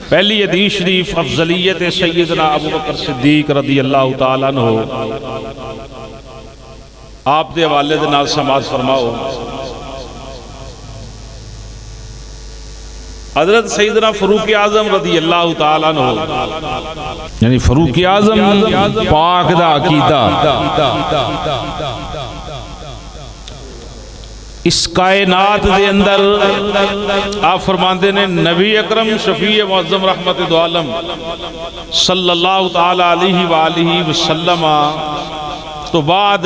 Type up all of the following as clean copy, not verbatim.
پہلی حدیث شریف افضلیت سیدنا ابو بکر صدیق رضی اللہ تعالیٰ عنہ آپ دے حوالے دے نال سماعت فرماؤ۔ حضرت سیدنا فاروق اعظم رضی اللہ تعالیٰ عنہ، یعنی فاروق اعظم پاک دا عقیدہ اس کائنات دے اندر آپ فرماندے نے نبی اکرم شفیع معظم رحمت دو عالم صلی اللہ تعالی علیہ وآلہ وسلم تو بعد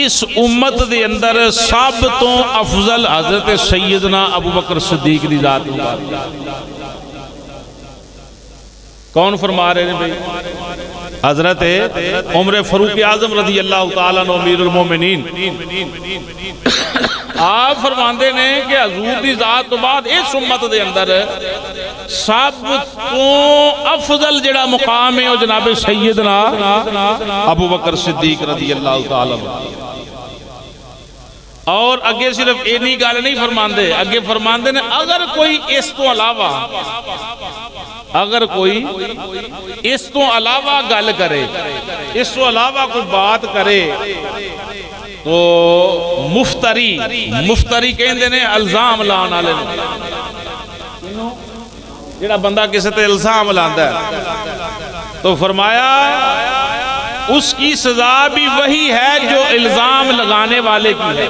اس امت دے اندر سب تو افضل حضرت سیدنا ابو بکر صدیق دی ذات مبارک۔ کون فرما رہے ہیں بھئی؟ حضرت عمر فاروق اعظم رضی اللہ تعالیٰ عنہ امیر المومنین آپ فرماندے نے کہ حضور دی ذات تو بعد اس امت دے اندر سب تو افضل جڑا مقام ہے وہ جناب سیدنا ابو بکر صدیق رضی اللہ تعالیٰ عنہ۔ اور اگے صرف اینی گال نہیں فرماندے، اگے فرماندے نے اگر کوئی اس تو علاوہ گل کرے، اس تو علاوہ کوئی بات کرے تو مفتری کہندے نے الزام لان والے جڑا بندہ کسی تے الزام لاندا ہے تو فرمایا اس کی سزا بھی وہی ہے جو الزام لگانے والے کی ہے۔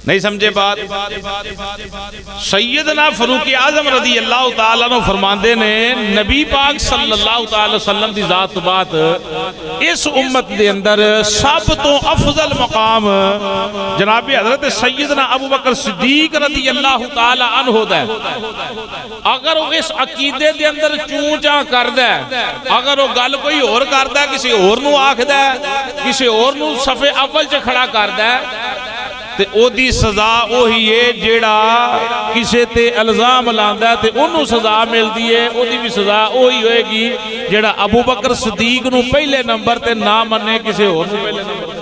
نہیں سمجھے بات؟ سیدنا فاروق اعظم رضی اللہ تعالیٰ عنہ فرماندے نے نبی پاک صلی اللہ تعالی وسلم دی ذات بات اس امت دے اندر سب تو افضل مقام جناب حضرت سیدنا ابو بکر صدیق رضی اللہ تعالیٰ عنہ دا ہے۔ اگر وہ اس عقیدے دے اندر چون چاں کردہ ہے، اگر وہ گل کوئی اور کردہ ہے، کسی اور نو آکھدہ ہے، کسی اور نو صفحے اول چ کھڑا کردہ ہے، تے او دی سزا وہی ہے جیڑا کسے تے الزام لاندا تے انہوں سزا مل دیئے، او دی بھی سزا وہی ہوئے گی جیڑا ابو بکر صدیق نو پہلے نمبر تے نہ مننے کسے اور نو پہلے نمبر تے۔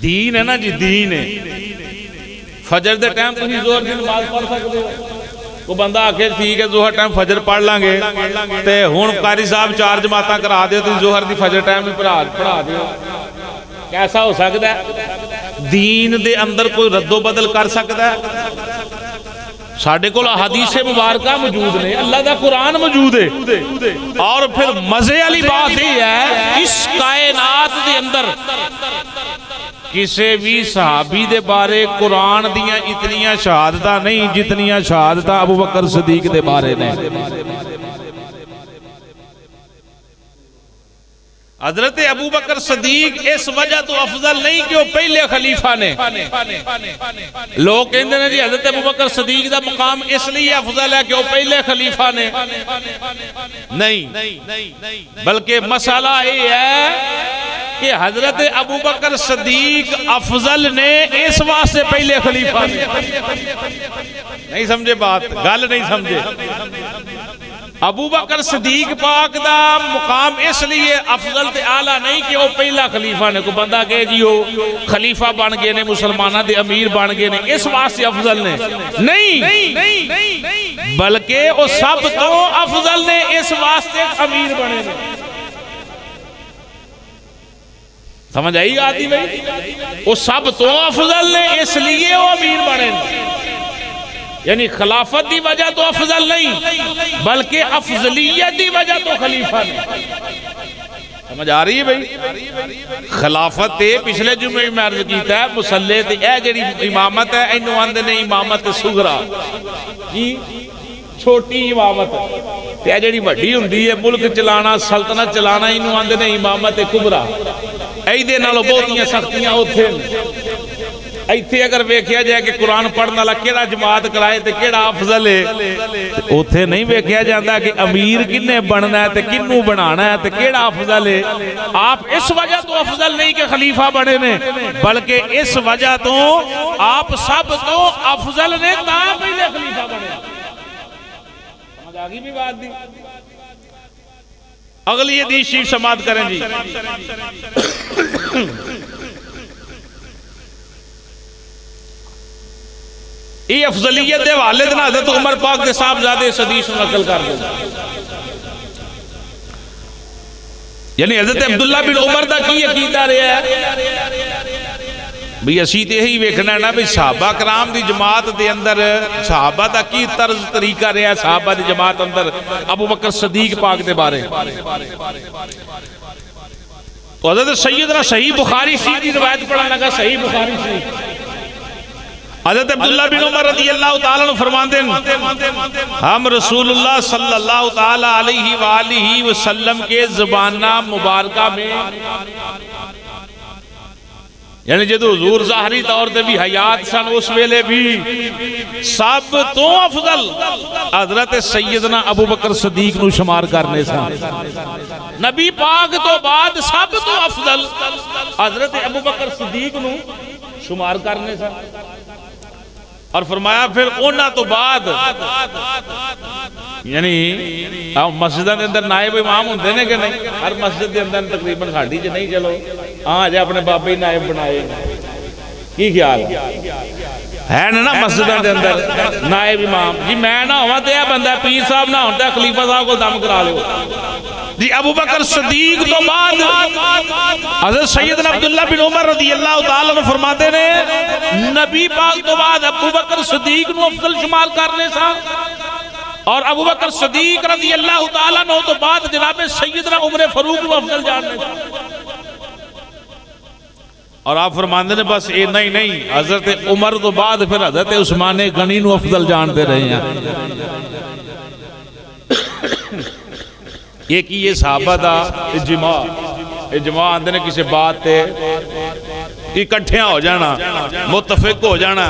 دین ہے نا جی، دین ہے۔ فجر دے ٹائم تھی زہر دی نماز پڑھ سکتے ہو، وہ بندہ آکھے ٹھیک ہے زہر ٹائم فجر پڑھ لانگے تے ہون قاری صاحب 4 جماعتاں کرا دے تو زہر دی فجر ٹائم بھی پڑھا دے، کیسا ہو سکتا ہے؟ دین دے اندر کوئی رد و بدل کر سکتا ہے؟ ساڑھے کو حدیث مبارکہ موجود نے، اللہ دا قرآن موجود ہے، اور پھر مزے علی بات ہی ہے اس کائنات دے اندر کسے بھی صحابی دے بارے قرآن دیاں اتنیاں شہادتہ نہیں جتنیاں شہادتہ ابو بکر صدیق دے بارے نے۔ حضرت ابو بکر صدیق اس وجہ تو افضل نہیں کہ وہ پہلے خلیفہ نے۔ لوگ کہندے ہیں جی حضرت ابو بکر صدیق دا مقام اس لیے افضل ہے کہ وہ پہلے خلیفہ نے، نہیں، بلکہ مسئلہ یہ ہے کہ حضرت ابو بکر صدیق افضل نے اس واسطے پہلے خلیفہ نے۔ نہیں سمجھے بات؟ گل نہیں سمجھے؟ ابو بکر صدیق پاک دا مقام اس لیے افضل تے اعلیٰ نہیں کہ وہ پہلا خلیفہ نے، کوئی بندہ کہے جی وہ خلیفہ بن گئے نے، مسلمانہ دے امیر بن گئے نے، اس واسطے افضل نے، نہیں، بلکہ وہ سب تو افضل نے اس واسطے امیر بنے نے۔ سمجھ آئی آتی بھئی؟ وہ سب تو افضل نے اس لیے وہ امیر بنے نے، یعنی خلافت دی وجہ تو افضل نہیں بلکہ افضلیت دی وجہ تو خلیفہ نے۔ سمجھ آ رہی ہے بھئی؟ خلافت تے پچھلے جمعے میں عرض کیتا ہے مسلح تے اے جڑی امامت ہے اینو آندے نے امامت صغرا، جی چھوٹی امامت تے اے جڑی وڈی ہوندی ہے ملک چلانا سلطنت چلانا اینو آندے نے امامت کبرا۔ ایدے نالوں بہتیاں سختیاں اوتھے ایتھے اگر ویکھیا جائے کہ قرآن پڑھنا لگا کیڑا جماعت کرائے تے کیڑا افضل ہے، اوتھے نہیں ویکھیا جاندہ کہ امیر کنے بننا ہے تے کنوں بنانا ہے تے کیڑا افضل ہے۔ آپ اس وجہ تو افضل نہیں کہ خلیفہ بنے نے بلکہ اس وجہ تو آپ سب تو افضل نے تا پہلے خلیفہ بنے۔ سمجھ آگی بھی بات دی؟ اگلی حدیث شریف سماعت کریں جی۔ یہ افضلیت دے والد نہ حضرت عمر پاک دے صاحبزادے اس حدیث کو نقل کر دیں. یعنی حضرت عبداللہ بن عمر دا کی عقیدہ رہا ہے بھی اسی تے ہی ویکھنا ہے نا بھی صحابہ کرام دی جماعت دے اندر صحابہ دا کی طرز طریقہ رہا ہے صحابہ دی جماعت اندر ابو بکر صدیق پاک دے بارے. تو حضرت سیدنا صحیح بخاری شریف کی روایت پڑھنے لگا. صحیح بخاری شریف حضرت عبداللہ بن عمر رضی اللہ تعالیٰ عنہ فرماندے ہم رسول اللہ صلی اللہ تعالیٰ علیہ وآلہ وسلم کے زبانہ مبارکہ میں یعنی جدو حضور ظاہری طور تے بھی حیات سن اس ویلے بھی سب تو افضل حضرت سیدنا ابو بکر صدیق نو شمار کرنے سن. نبی پاک تو بعد سب تو افضل حضرت ابو بکر صدیق نو شمار کرنے سن. اور فرمایا پھر اونا تو بعد یعنی مسجدہ دے اندر نائب امام ہوندے نے کہ نہیں؟ ہر مسجد دے اندر تقریباً ساڑھی جے نہیں چلو ہاں جے اپنے بابے ہی نائب بنائے کی خیال ہے نا مسجدہ دے اندر نائب امام جی میں نہ ہوا تے بندہ پیر صاحب نہ ہوتا خلیفہ صاحب کو دم کرا لے جی. ابو بکر صدیق تو بعد حضرت سیدنا عبداللہ بن عمر رضی اللہ تعالیٰ عنہ فرماتے نے نبی پاک تو بعد ابو بکر صدیق نو افضل شمار کرنے سا اور ابو بکر صدیق رضی اللہ تعالیٰ عنہ تو بعد جناب سیدنا عمر فاروق نو افضل جاننے سا. اور آپ فرماندے نے بس اے نہیں حضرت عمر تو بعد پھر حضرت عثمان غنی نو افضل جانتے رہے ہیں. یہ کی یہ صحابہ دا اجماع آندے نے کسی بات تے اکٹھیاں ہو جانا متفق ہو جانا.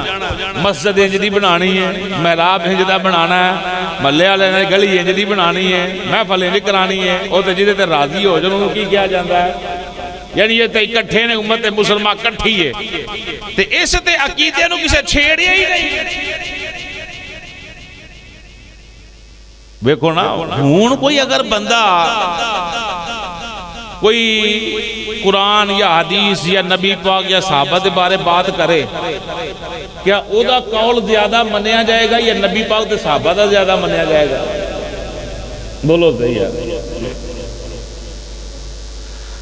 مسجد انجدی بنانی ہے محراب انجدہ بنانا ہے محلے والے نے گلی انجدی بنانی ہے محفل انجدی کرانی ہے وہ تے جدے تے راضی ہو جانا انہوں کی کیا جاندہ ہے. یعنی یہ تے اکٹھے نے امت مسلمہ کٹھی ہے تے اس تے عقیدے نو کسے چھیڑیا ہی نہیں. دیکھو نا ہون کوئی اگر بندہ کوئی قرآن یا حدیث یا نبی پاک یا صحابہ دے بارے بات کرے کیا او دا قول زیادہ منیا جائے گا یا نبی پاک دے صحابہ دا زیادہ منیا جائے گا؟ بولو صحیح ہے.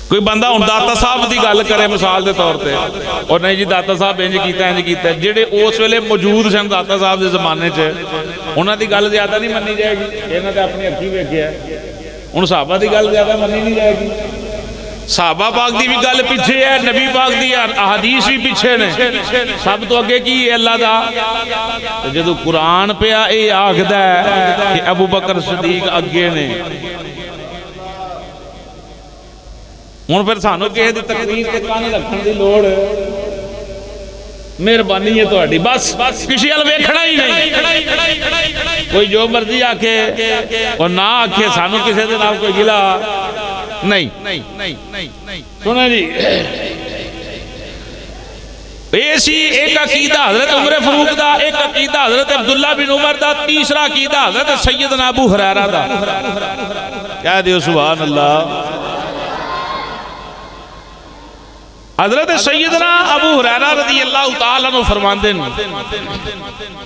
کوئی بندہ ہن داتا صاحب دی گل کرے مثال دے طور تے اور نہیں جی داتا صاحب انج کیتا ہے جڑے اس ویلے موجود سن داتا صاحب دے زمانے چ انہاں دی گل زیادہ نہیں منی جائے گی. انہاں تے اپنی اکھی ویکھیا ہن صحابہ دی گل زیادہ منی نہیں جائے گی. صحابہ پاک دی بھی گل پیچھے ہے نبی پاک دی احادیث بھی پیچھے نے سب تو اگے کی ہے اللہ دا. جدو قرآن پہ اے آکھدا ہے کہ ابو بکر صدیق اگے نے ہوں پھر سانو کسی دی تقریر تے کان رکھن دی لوڑ مہربانی ہے تہاڈی بس کسی ال ویکھنا ہی نہیں. کوئی جو مرضی آکھے اور نہ آکھے سانو کسی دے نال کوئی گلا نہیں. سنیں جی ایسی ایک عقیدہ حضرت عمر فاروق دا ایک عقیدہ حضرت عبداللہ بن عمر دا تیسرا عقیدہ حضرت سیدنا ابو ہریرہ دا. کیا دیو سبحان اللہ. حضرت سیدنا ابو ہریرہ رضی اللہ تعالیٰ عنہ فرماندے ہیں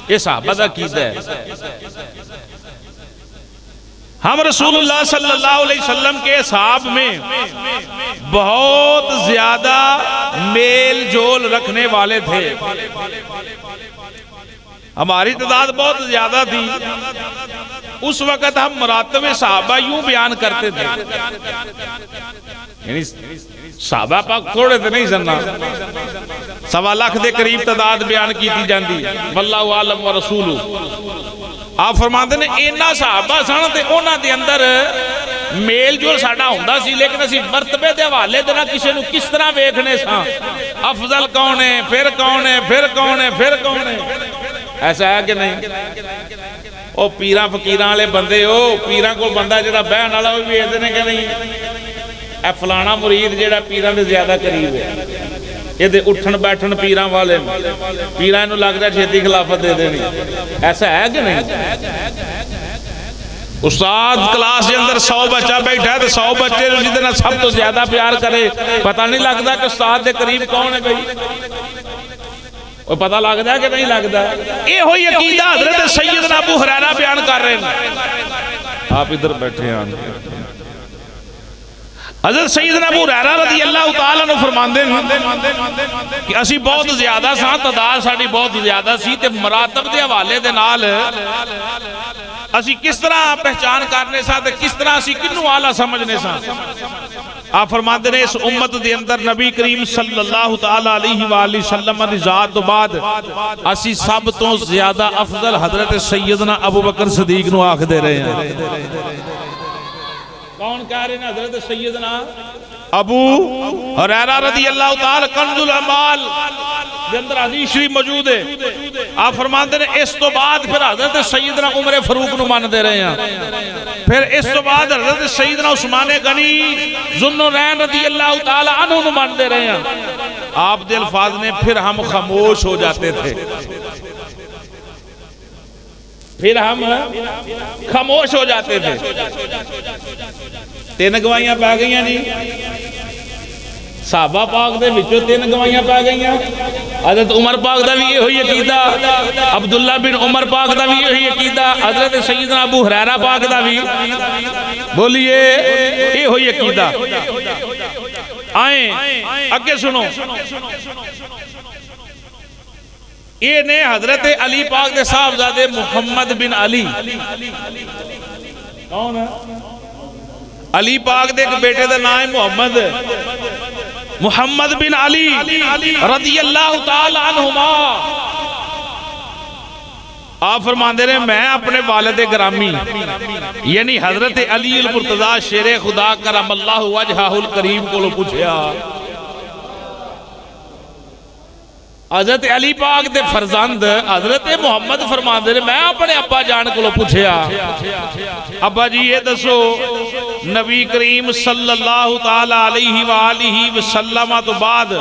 یہ صحابہ دا عقیدہ ہے ہم رسول اللہ صلی اللہ علیہ وسلم کے اصحاب میں بہت زیادہ میل جول رکھنے والے تھے. ہماری تعداد بہت زیادہ تھی. اس وقت ہم مراتب صحابہ یوں بیان کرتے تھے یعنی صحابہ پاک تھوڑے تھے نہیں سننا 1.25 لاکھ دے قریب تعداد بیان کی تھی جاندی واللہ عالم و رسولو. آپ فرماتے ہیں اینا صحابہ سن تے اونا دے اندر میل جو ساڑا ہوندہ سی لیکن اسی مرتبے دے حوالے دے نہ کسی نو کس طرح ویکھنے ساں افضل کون ہے پھر کون ہے پھر کون ہے پھر کون ہے. ایسا ہے کہ نہیں؟ او پیران فقیران والے بندے او پیران کو بندہ جڑا بہن والا وہ بھی ایسے نے کہ نہیں اے فلانا مرید جڑا پیران دے زیادہ قریب ہے یہ دے اٹھن بیٹھن پیران والے پیران نو لگ رہا چھیتی خلافت دے دینی. ایسا ہے کہ نہیں؟ استاد کلاس کے اندر 100 بچہ بیٹھا ہے تو 100 بچے جتنا سب تو زیادہ پیار کرے پتہ نہیں لگتا کہ استاد دے قریب کون ہے بھائی. وہ پتہ لگتا ہے کہ نہیں لگتا ہے؟ یہ ہوئی عقیدہ حضرت سیدنا ابو ہریرہ بیان کر رہے ہیں. آپ ادھر بیٹھے ہیں. حضرت سیدنا ابو ہریرہ رضی اللہ تعالیٰ عنہ فرماندے ہیں کہ اسی بہت زیادہ ساں، تعداد ساڈی بہت زیادہ سی، تے مراتب دے حوالے دے نال اسی کس طرح پہچان کرنے سا تے کس طرح اسی کنوں آلہ سمجھنے سا. آپ فرماتے ہیں اس امت دے اندر نبی کریم صلی اللہ تعالیٰ علیہ وآلہ وسلم دی ذات تو بعد اسی سب تو زیادہ افضل حضرت سیدنا ابو بکر صدیق نو آکھ دے رہے ہیں. کون کہہ رہے ہیں؟ حضرت سیدنا ابو ہریرہ رضی اللہ تعالیٰ. کنز الاعمال دے اندر حدیث شریف موجود ہے. آپ فرماتے ہیں اس تو بعد پھر حضرت سیدنا عمر فاروق نو مان دے رہے ہیں. پھر اس تو بعد حضرت سیدنا عثمان غنی ذوالنورین رضی اللہ تعالیٰ عنہ نو مان دے رہے ہیں. آپ دے الفاظ نے پھر ہم خاموش ہو جاتے تھے، پھر ہم خاموش ہو جاتے تھے. تین گواہیاں پا گئیاں جی. صحابہ پاک دے وچوں تین گواہیاں پا گئیاں. حضرت عمر پاک دا بھی یہ ہوئی عقیدہ، عبداللہ بن عمر پاک دا بھی یہ ہوئی عقیدہ، حضرت سیدنا ابو ہریرہ پاک دا بھی بولیے یہ ہوئی عقیدہ. آئیں اگے سنو. یہ نے حضرت علی پاک دے صاحبزادے محمد بن علی. کون ہے؟ علی پاک دے ایک بیٹے دا نام ہے محمد بن علی رضی اللہ تعالی عنہما. آپ فرماندے رہے میں اپنے والد گرامی یعنی حضرت علی المرتضی شیر خدا کرم اللہ وجہہ الکریم کو پوچھیا. حضرت علی پاک دے فرزند حضرت محمد فرماندے رہے میں اپنے ابا جان کو پوچھیا ابا جی یہ دسو نبی کریم صلی اللہ تعالی علیہ وآلہ وسلم تو بعد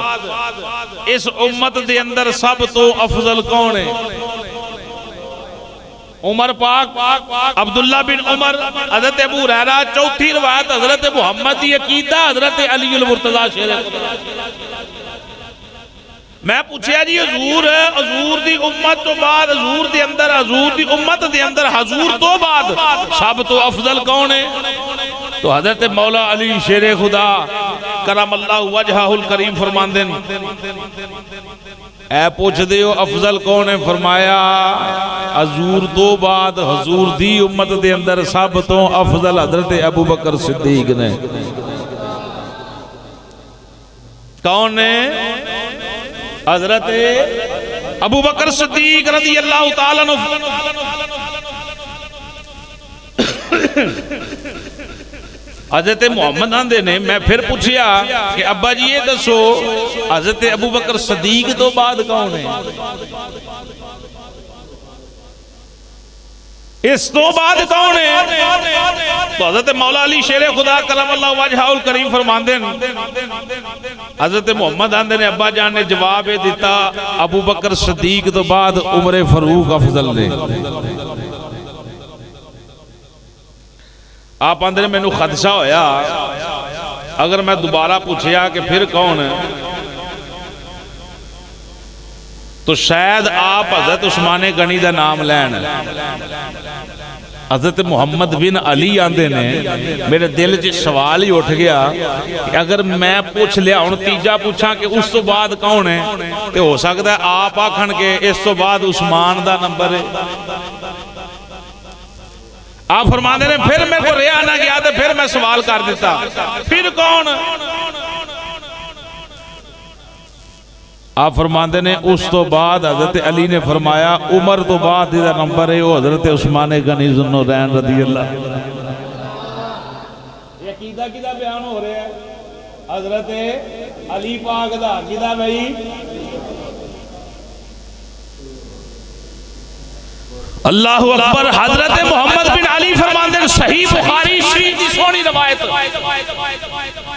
اس امت دے اندر سب تو افضل کون ہے؟ عمر پاک، عبداللہ بن عمر، حضرت ابو ہریرہ. چوتھی روایت حضرت محمد دی عقیدہ حضرت علی المرتضی شیر خدا. میں پوچھیا جی حضور دی امت تو بعد حضور دی امت دے اندر حضور تو بعد سب تو افضل کون ہے؟ تو حضرت مولا علی شیر خدا کرم اللہ وجہہ الکریم فرماندے اے پوچھ دے ہو افضل کون ہے؟ فرمایا حضور تو بعد حضور دی امت دے اندر سب تو افضل حضرت ابو بکر صدیق نے. کون ہے؟ حضرت ابو بکر صدیق رضی اللہ تعالیٰ عنہ. حضرت محمد آندے نے میں پھر پوچھیا کہ ابا جی یہ دسو حضرت ابو بکر صدیق تو بعد کون ہے؟ اس تو بعد کون ہے؟ تو حضرت مولا علی شیر خدا کرم اللہ وجہہ الکریم فرماندے حضرت محمد آندے نے ابا جان نے جواب دیتا ابو بکر صدیق تو بعد عمر فاروق افضل نے. آپ آندے نے میں نو خدشہ ہویا اگر میں دوبارہ پوچھیا کہ پھر کون ہے تو شاید آپ حضرت عثمان غنی دا نام لین. حضرت محمد بن علی آندے نے میرے دل چ سوال ہی اٹھ گیا کہ اگر میں پوچھ لیا ہوں تیجا پوچھا کہ اس تو بعد کون ہے تو ہو سکتا ہے آپ آکھن کے اس تو بعد عثمان دا نمبر ہے. آپ فرماندے نے پھر میں کو رہا نہ گیا تو پھر میں سوال کر دیتا پھر کون؟ آپ فرماندے نے اس تو بعد حضرت علی نے فرمایا عمر تو بعد دیدہ نمبر ہے وہ حضرت عثمان غنی ذوالنورین رضی اللہ. یہ عقیدہ کدہ بیان ہو رہے ہیں؟ حضرت علی پاک دا کدہ بھئی اللہ اکبر. حضرت محمد بن علی فرماندے صحیح بخاری شریف دی سونی روایت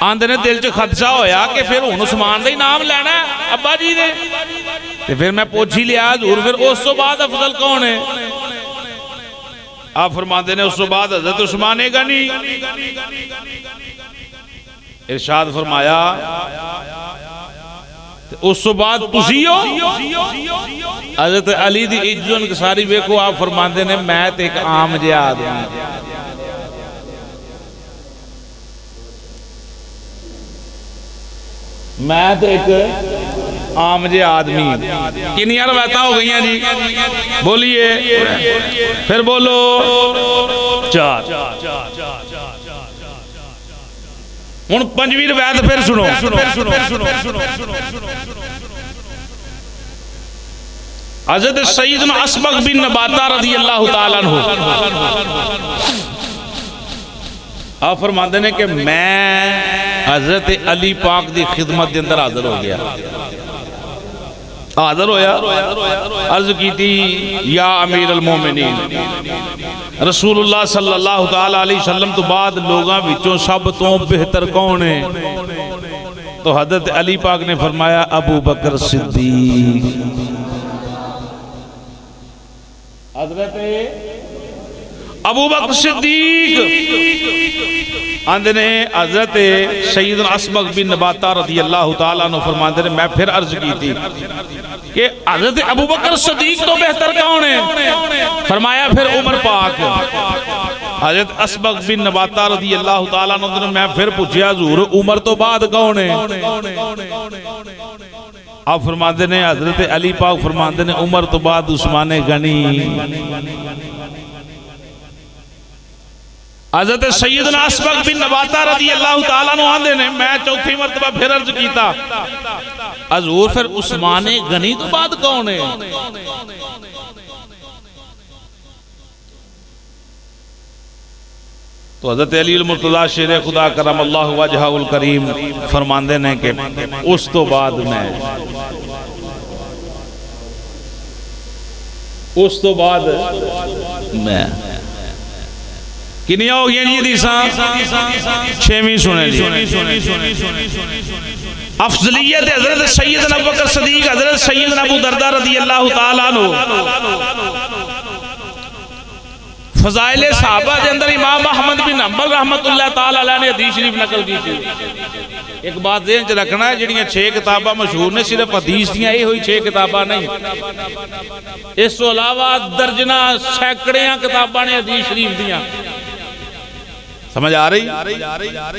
آندے نے دل چ خدشہ ہویا کہ پھر ہن عثمان دا ہی نام لینا ہے ابا جی نے تے پھر میں پوچھ ہی لیا حضور پھر اس تو بعد افضل کون ہے؟ آپ فرماندے نے اس تو بعد حضرت عثمان غنی. ارشاد فرمایا اس تو بعد تسی ہو حضرت علی دی عزت انکساری ویکھو، آپ فرماندے نے میں تے ایک عام جہا آدمی، میں تے ایک عام جہا آدمی، کنیاں روایتاں ہو گئی ہیں جی، بولیے پھر بولو، 4۔ ہن پنجویں روایت پھر سنو، حضرت سیدنا اسبغ بن نباتہ رضی اللہ تعالیٰ عنہ آپ فرماندے نے کہ میں حضرت علی پاک دی خدمت دے اندر حاضر ہو گیا، حاضر ہویا، عرض کی تھی یا امیر المومنین، رسول اللہ صلی اللہ تعالیٰ علیہ وسلم تو بعد لوگاں وچوں سب تو بہتر کون ہے؟ تو حضرت علی پاک نے فرمایا ابو بکر صدیق۔ حضرت ابو بکر صدیق آندھنے حضرت سیدنا اسبغ بن نباتہ رضی اللہ تعالیٰ عنہ فرماندے نے میں پھر عرض کی تھی کہ حضرت ابو بکر صدیق تو بہتر کون ہے؟ فرمایا پھر عمر پاک۔ حضرت اسبغ بن نباتہ رضی اللہ تعالیٰ عنہ نے میں پھر پوچھیا حضور عمر تو بعد کون ہے؟ آپ فرماندے نے حضرت علی پاک فرماندے نے عمر تو بعد عثمان غنی۔ حضرت سیدنا اسبغ بن نباتہ رضی اللہ تعالیٰ عنہ آندے نے میں چوتھی مرتبہ پھر عرض کیتا حضور پھر عثمان غنی تو بعد کون ہے؟ تو حضرت علی المرتضیٰ شیر خدا کرم اللہ وجہہ الکریم فرماندے نے کہ اس تو بعد میں، اس تو بعد میں کنیا ہو گیا جی حدیثاں؟ 6ویں سنیں جی۔ افضلیت حضرت سیدنا ابو بکر صدیق، حضرت سیدنا ابو دردہ رضی اللہ تعالیٰ عنہ۔ فضائل صحابہ دے اندر امام احمد بن حنبل رحمت اللہ تعالیٰ علیہ نے حدیث شریف نقل کی تھی۔ ایک بات ذہن چ رکھنا ہے جڑیاں 6 کتاباں مشہور نے صرف حدیث دیاں یہ ہوئی 6 کتاباں نہیں، اس تو علاوہ درجنہ سینکڑیاں کتاباں نے حدیث شریف دیاں، سمجھ آ رہی؟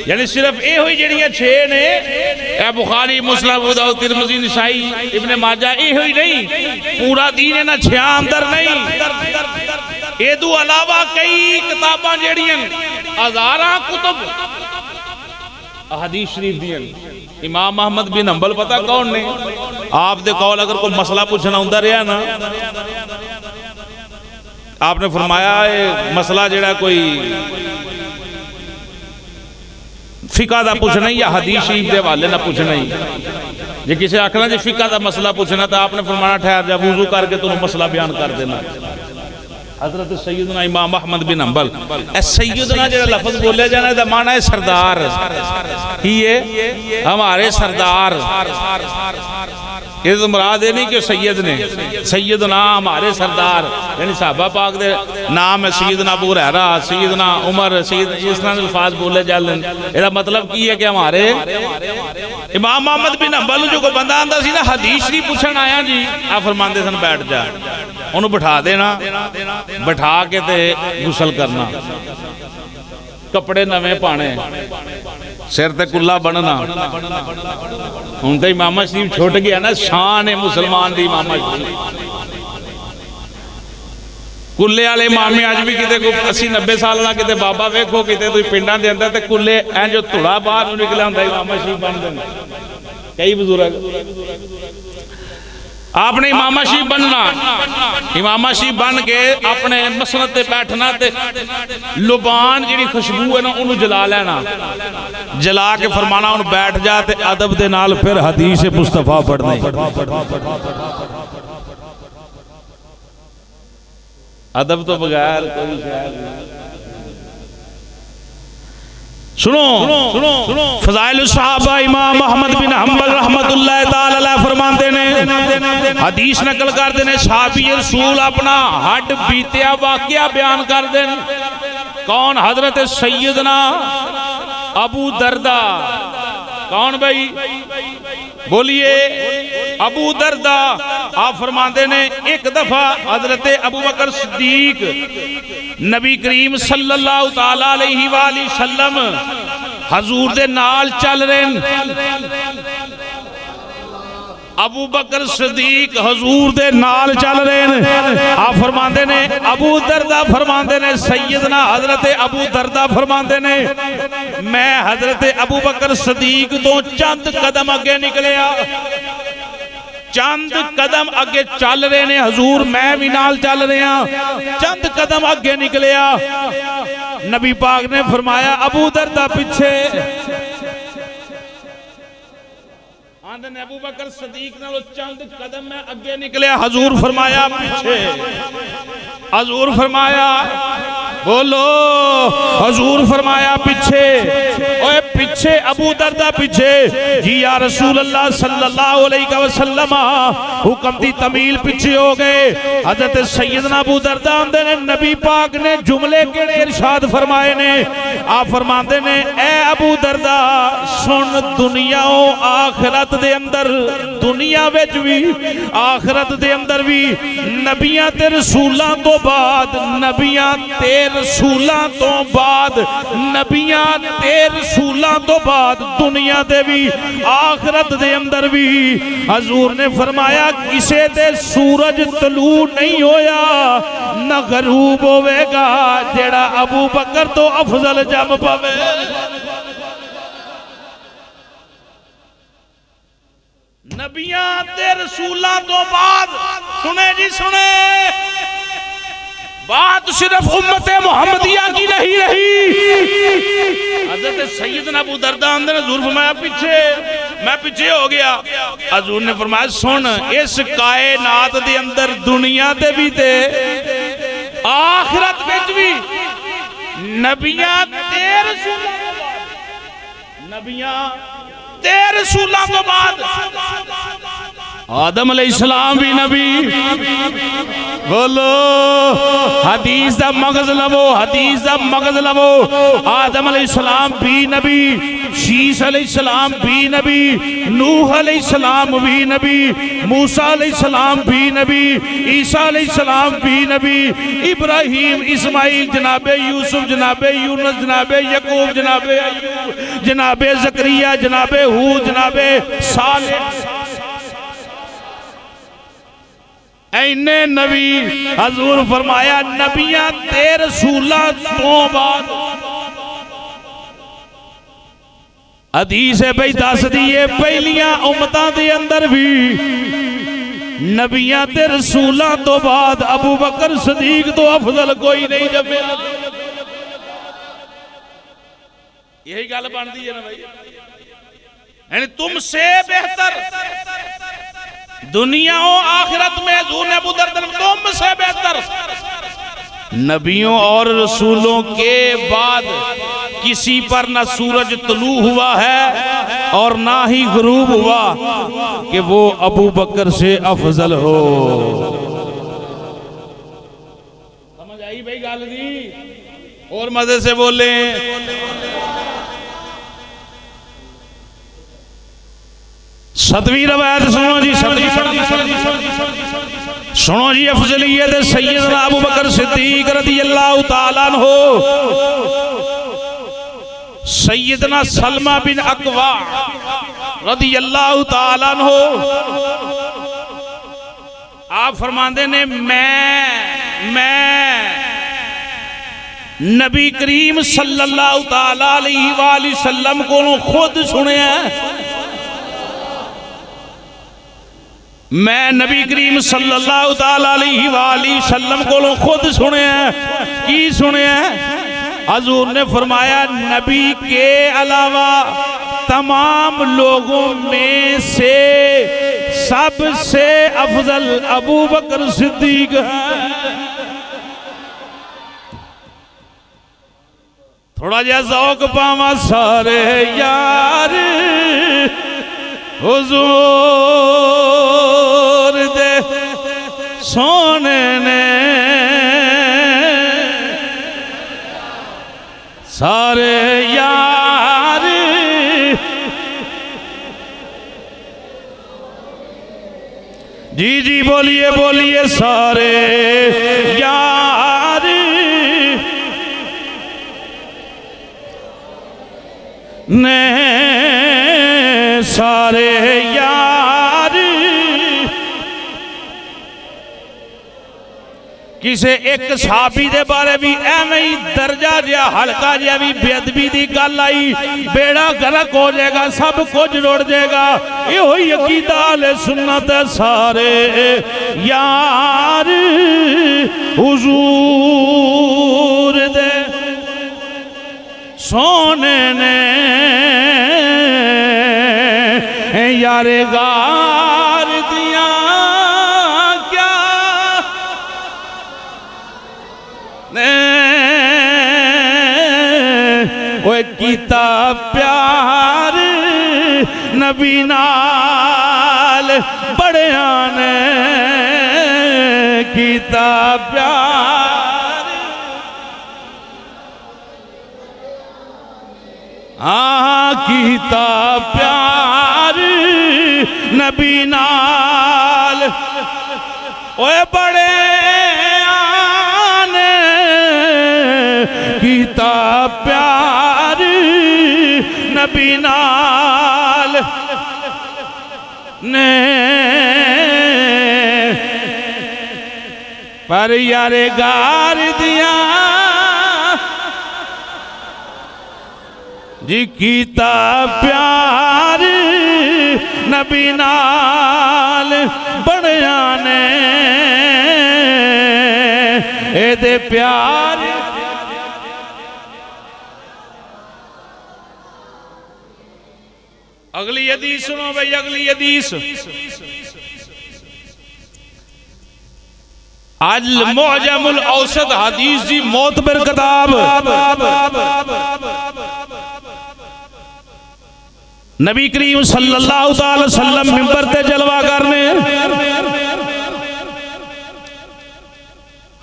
یعنی صرف اے ہوئی جڑیاں 6 نے، اے بخاری مسلم ابو داؤد ترمذی نسائی ابن ماجہ، اے ہوئی نہیں، پورا دین ہے نا 6 اندر نہیں، اے دو علاوہ کئی کتاباں جڑیاں ہزاراں کتب حدیث شریف دیاں۔ امام احمد بن حنبل پتہ کون نے؟ آپ دے قول اگر کوئی مسئلہ پوچھنا ہوندہ رہا نا، آپ نے فرمایا مسئلہ جڑا کوئی فقہ دا پوچھنا ہی یا حدیث شریف دے والے نہ پوچھنا ہی، جی کسی آکھنا جی فقہ دا مسئلہ پوچھنا تھا آپ نے فرمایا ٹھہر جا وضو کر کے تنہوں مسئلہ بیان کر دینا۔ حضرت سیدنا امام احمد بن حنبل، اے سیدنا جڑا لفظ بولے جانا ہے دا معنی ہے سردار، یہ ہمارے سردار، یہ تو مراد ہے نہیں کہ سید نے، سیدنا ہمارے سردار، یعنی صحابہ پاک دے نام ہے سیدنا ابو ہریرہ، سیدنا عمر، اس طرح الفاظ بولے جالن، یہ مطلب کی ہے کہ ہمارے امام احمد بن حنبل جو کو بندہ آندہ سی نا حدیث شریف پوچھن آیا جی، آپ فرماندے سن بیٹھ جا، انہوں بٹھا دینا، بٹھا کے تے غسل کرنا، کپڑے نویں پانے، سر تے کلہ بننا، ہوں تے امامہ شریف چھوٹ گیا نا، شان ہے مسلمان دی امامہ شریف، کلے والے امامے آج بھی کتے کو 80-90 سال نہ کتے بابا ویکھو کتے تو پنڈاں دے اندر تے کلے این جو تھوڑا باہر نکلا ہوندا امامہ شریف بن دینا، کئی بزرگ آپ نے امامہ شریف بننا، امامہ شریف بن کے اپنے مسند تے بیٹھنا تے لبان جڑی خوشبو ہے نا انہوں جلا لینا، جلا کے فرمانا انہوں بیٹھ جاتے ادب دے نال پھر حدیث مصطفیٰ پڑھنے، ادب تو بغیر کوئی شاید سنو فضائل الصحابہ امام احمد بن حنبل رحمت اللہ تعالی علیہ فرماندے نے، حدیث نقل کر دینے، صحابی رسول اپنا ہڈ بیتیا واقعہ بیان کر دینے، کون؟ حضرت سیدنا ابو دردہ، کون بھائی؟ بولیے ابو دردہ آپ فرماندے نے ایک دفعہ حضرت ابو بکر صدیق نبی کریم صلی اللہ تعالیٰ علیہ وآلہ وسلم حضور دے نال چل رہے ہیں، ابو بکر صدیق حضور دے نال چل رہے ہیں، آپ فرماندے نے ابو دردہ فرماندے نے سیدنا حضرت ابو دردہ فرماندے نے میں حضرت ابو بکر صدیق تو چند قدم اگے نکلیا، چند قدم اگے چل رہے نے حضور، میں بھی نال چل رہے ہیں، چند قدم اگے نکلیا، نبی پاک نے فرمایا ابو دردہ پیچھے، آندن ابو بکر صدیق نے وہ چند قدم میں اگے نکلیا، حضور فرمایا پیچھے، حضور فرمایا بولو، حضور فرمایا پیچھے، اوہ پیچھے ابو دردہ پیچھے، جی یا رسول اللہ صلی اللہ علیہ وسلم حکم دی تمیل پیچھے ہو گئے، حضرت سیدنا ابو دردہ آندے نے نبی پاک نے جملے کیڑے ارشاد فرمائے نے، آپ فرماندے نے اے ابو دردہ سن دنیا و آخرت دے اندر، دنیا وچ بھی آخرت دے اندر بھی نبیاں تے رسولاں تو بعد، نبیاں تے رسولاں تو بعد، نبیاں تے رسولاں تو بعد دنیا دے بھی آخرت دے اندر بھی حضور نے فرمایا کسے دے سورج طلوع نہیں ہویا نہ غروب ہوئے گا جیڑا ابو بکر تو افضل جم پاوے۔ نبیاں تے رسولاں تو بعد، سنے جی سنے، بات صرف امت محمدیہ کی نہیں رہی، حضرت سیدنا ابو دردہ اندر حضور فرمایا پیچھے، میں پیچھے ہو گیا، حضور نے فرمایا سن اس کائنات دے اندر دنیا دے بھی تے آخرت وچ بھی نبیاں تے رسولاں تو بعد، نبیاں تے رسولاں تو بعد آدم علیہ السلام بھی نبی، بولو حدیث دا مغز لبو، حدیث دا مغز لبو، آدم علیہ السلام بھی نبی، شیس علیہ السلام بھی نبی، نوح علیہ السلام بھی نبی، موسیٰ علیہ السلام بھی نبی، عیسیٰ علیہ السلام بھی نبی، ابراہیم، اسماعیل، جناب یوسف، جناب یونس، جناب یعقوب، جناب ایوب، جناب زکریا، جناب ہود، جناب صالح، اینے نبی، حضور فرمایا نبیاں تے رسولاں تو بعد، حدیث بھئی دس دیئے پہلیاں امتاں دے اندر بھی نبیاں تے رسولاں تو بعد ابو بکر صدیق تو افضل کوئی نہیں جمے، یہی گل بن دی ہے نا بھائی، یعنی تم سے بہتر دنیا و آخرت میں حضور نے ابو دردہ تم سے بہتر نبیوں اور رسولوں کے بعد کسی پر نہ سورج طلوع ہوا ہے اور نہ ہی غروب ہوا کہ وہ ابو بکر سے افضل ہو۔ سمجھ آئی بھائی گال دی؟ اور مزے سے بولیں، ستویں روایت سنو جی، سنو جی، افضلیت سیدنا ابو بکر صدیق رضی اللہ تعالیٰ عنہ، سیدنا سلمہ بن اکوع رضی اللہ تعالیٰ عنہ، آپ فرماندے نے میں نبی کریم صلی اللہ تعالیٰ علیہ وآلہ وسلم کو خود سنے ہیں، میں نبی کریم صلی اللہ تعالیٰ علیہ وآلہ وسلم کو خود سنے ہیں، کی سنے ہیں؟ حضور نے فرمایا نبی کے علاوہ تمام لوگوں میں سے سب سے افضل ابو بکر صدیق ہے۔ تھوڑا جا ذوق پاما سارے یار حضور دے سونے نے سارے یار بولیے سارے یار نے سارے یار کسے ایک صحابی دے بارے بھی ایویں ہی درجہ جہا ہلکا جہا بھی بے ادبی دی گل آئی بیڑا غرق ہو جائے گا سب کچھ رڑ جائے گا یہ ہوئی عقیدہ اہل سنت سارے یار حضور دے سونے نے یار غار دیاں کیا وہ کیتا پیار نبی نال بڑیاں نے کیتا پیار کیتا پیار نبی نال اوے بڑے آنے کیتا پیار نبی نال نے پر یار غار دیاں جی کیتا پیار نبی نال بڑیاں نے اے دے پیار اگلی حدیث سنو بھئی اگلی حدیث المعجم الاوسط حدیث جی معتبر کتاب نبی کریم صلی اللہ علیہ وسلم منبر تے جلوہ کرنے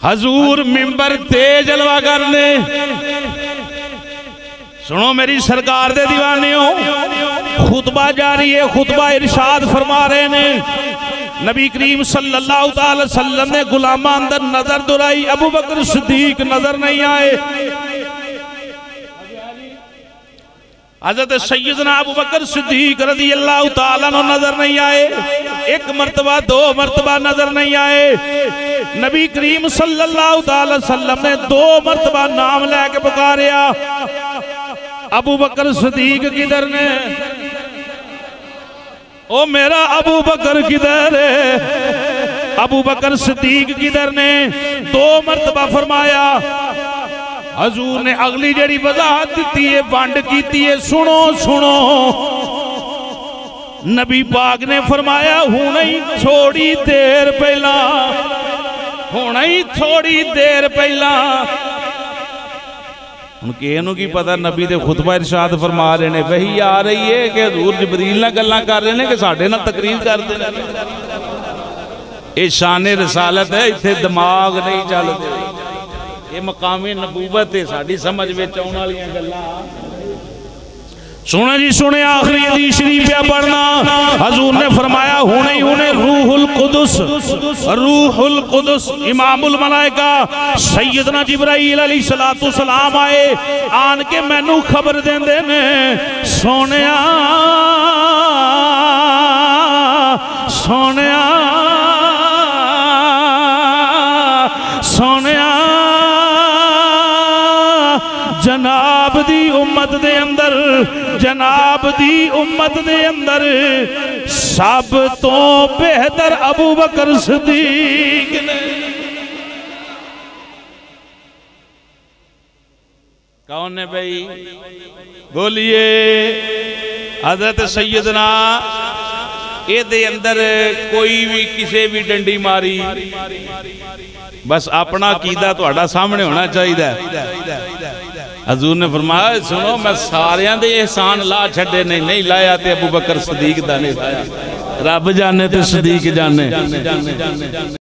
حضور منبر تے جلوہ کرنے سنو میری سرکار دے دیوانیوں خطبہ جاری ہے خطبہ ارشاد فرما رہے ہیں نبی کریم صلی اللہ علیہ وسلم نے غلامہ اندر نظر درائی ابو بکر صدیق نظر نہیں آئے حضرت سیدنا ابو بکر صدیق رضی اللہ تعالیٰ عنہ نظر نہیں آئے ایک مرتبہ دو مرتبہ نظر نہیں آئے نبی کریم صلی اللہ علیہ وسلم نے دو مرتبہ نام لے کے پکاریا ابو بکر صدیق کدھر نے او میرا ابو بکر کدھر ہے ابو بکر صدیق کدھر نے دو مرتبہ فرمایا حضور نے اگلی جڑی وضاحت دیتی ہے بانڈ کیتی ہے سنو سنو نبی پاک نے فرمایا ہونا ہی تھوڑی دیر پہلا ہونا ہی تھوڑی دیر پہلا ان کے انہوں کی پتہ نبی دے خطبہ ارشاد فرما رہے ہیں وہی آ رہی ہے کہ حضور جبریل نہ گلنا کر رہے ہیں کہ ساڑھے نہ تقریر کر دے یہ شان رسالت ہے اتھے دماغ نہیں چلتے یہ مقام نبوت ہے ساڑھی سمجھ میں چاہنا لیا گلنا سونا جی سنے آخری حدیث شریف پہ پڑھنا حضور نے فرمایا ہونے روح القدس امام الملائکہ سیدنا جبرائیل علیہ السلام آئے آن کے مینو خبر دیں دے نے سونیا سونیا سونیا جناب دی امت دے اندر جناب دی امت دے اندر سب تو بہتر ابو بکر صدیق نے کون ہے بھئی بولیے حضرت سیدنا اے دے اندر کوئی بھی کسے بھی ڈنڈی ماری بس اپنا عقیدہ تو اڑا سامنے ہونا چاہیے حضور نے فرمایا سنو میں ساریاں دے احسان لا چھڑے نہیں لایا تے ابو بکر صدیق دا نہیں لایا رب جانے تے صدیق جانے